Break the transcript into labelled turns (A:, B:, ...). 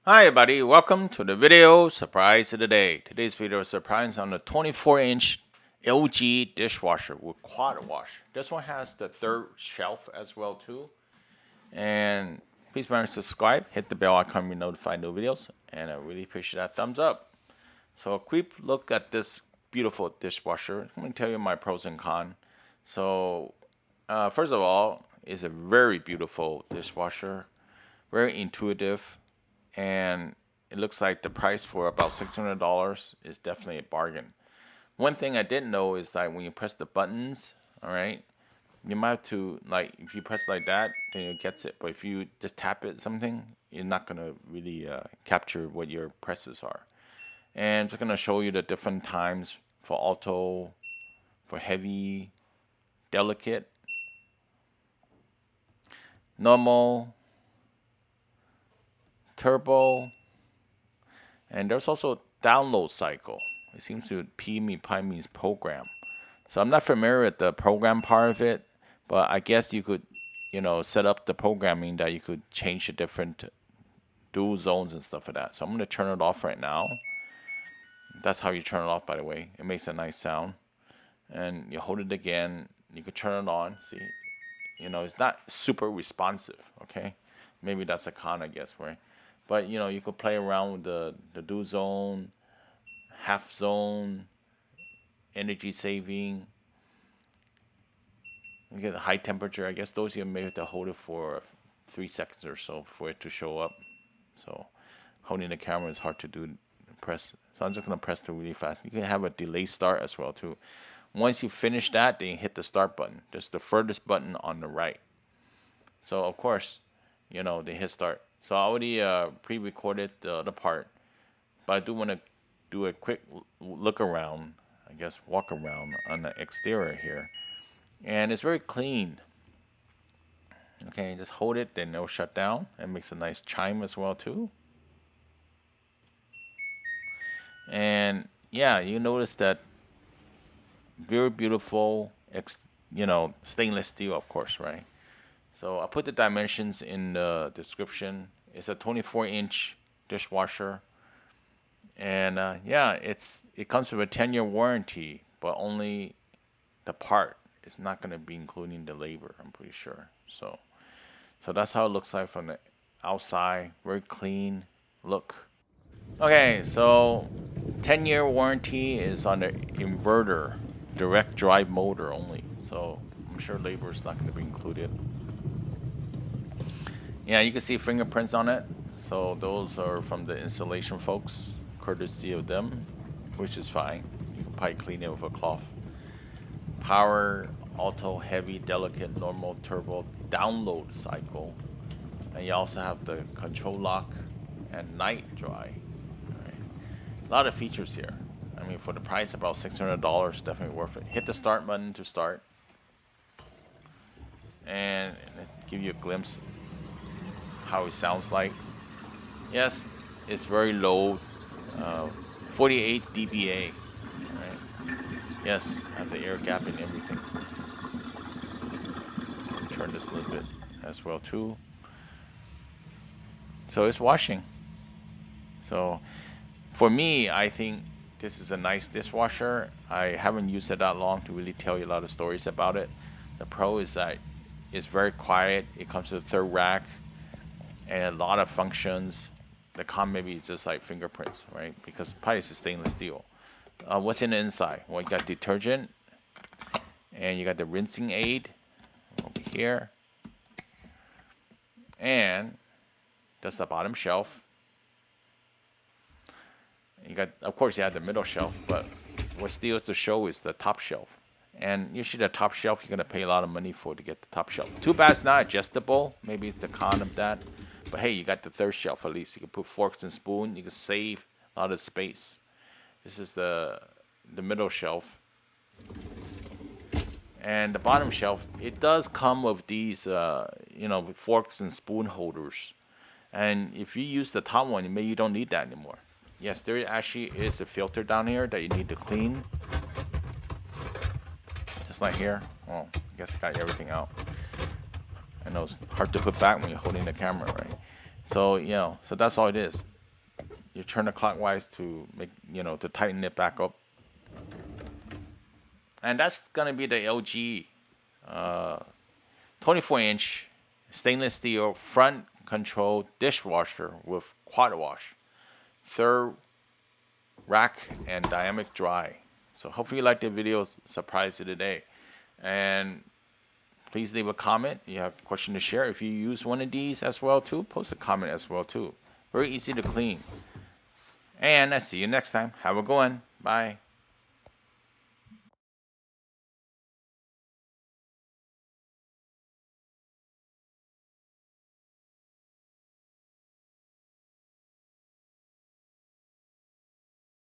A: Hi everybody, welcome to the video surprise of the day. Today's video is surprise on the 24-inch LG dishwasher with QuadWash. This one has the third shelf as well too. And please remember to subscribe, hit the bell icon to be notified new videos, and I really appreciate that thumbs up. So a quick look at this beautiful dishwasher. Let me tell you my pros and cons. So first of all, it's a very beautiful dishwasher, very intuitive. And it looks like the price for about $600 is definitely a bargain. One thing I didn't know is that when you press the buttons, all right, you might have to, like, if you press like that, then it gets it. But if you just tap it something, you're not gonna really capture what your presses are. And I'm just gonna show you the different times for auto, for heavy, delicate, normal, turbo, and there's also download cycle. It seems to probably means program. So I'm not familiar with the program part of it, but I guess you could, set up the programming that you could change the different dual zones and stuff like that. So I'm going to turn it off right now. That's how you turn it off, by the way. It makes a nice sound. And you hold it again. You can turn it on. See, it's not super responsive. Okay, maybe that's a con, I guess, right? But you could play around with the dual zone, half zone, energy saving. You get the high temperature. I guess those you may have to hold it for 3 seconds or so for it to show up. So holding the camera is hard to do. Press. So I'm just gonna press it really fast. You can have a delay start as well too. Once you finish that, then you hit the start button. Just the furthest button on the right. So of course, they hit start. So I already pre-recorded the part, but I do want to do a quick look around, I guess walk around on the exterior here. And it's very clean. Okay, just hold it, then it'll shut down. It makes a nice chime as well too. And yeah, you notice that very beautiful, stainless steel, of course, right? So I put the dimensions in the description. It's a 24-inch dishwasher, and yeah, it comes with a 10-year warranty, but only the part. It's not going to be including the labor, I'm pretty sure. So that's how it looks like from the outside. Very clean look. Okay, so 10-year warranty is on the inverter, direct drive motor only. So I'm sure labor is not going to be included. Yeah, you can see fingerprints on it. So those are from the installation folks, courtesy of them, which is fine. You can probably clean it with a cloth. Power, auto, heavy, delicate, normal, turbo, download cycle. And you also have the control lock and night dry. Right. A lot of features here. I mean, for the price, about $600, definitely worth it. Hit the start button to start. And give you a glimpse how it sounds like. Yes, it's very low, 48 dBA. Right? Yes, I have the air gap and everything. Turn this a little bit as well too. So it's washing. So for me, I think this is a nice dishwasher. I haven't used it that long to really tell you a lot of stories about it. The pro is that it's very quiet. It comes with a third rack and a lot of functions. The con maybe is just like fingerprints, right? Because probably it's stainless steel. What's in the inside? Well, you got detergent, and you got the rinsing aid over here, and that's the bottom shelf. You got, of course, you have the middle shelf, but what steals the show is the top shelf. And usually the top shelf, you're gonna pay a lot of money for to get the top shelf. Too bad it's not adjustable. Maybe it's the con of that. But hey, you got the third shelf at least. You can put forks and spoon. You can save a lot of space. This is the middle shelf. And the bottom shelf, it does come with these, with forks and spoon holders. And if you use the top one, maybe you don't need that anymore. Yes, there actually is a filter down here that you need to clean. Just like here. Well, I guess I got everything out. I know it's hard to put back when you're holding the camera, right? So, so that's all it is. you turn it clockwise to make, to tighten it back up. And that's gonna be the LG 24-inch stainless steel front control dishwasher with QuadWash, third rack and dynamic dry. So hopefully you like the video surprise of the day, and please leave a comment. You have a question to share. If you use one of these as well too, post a comment as well too. Very easy to clean. And I see you next time. Have a good one. Bye.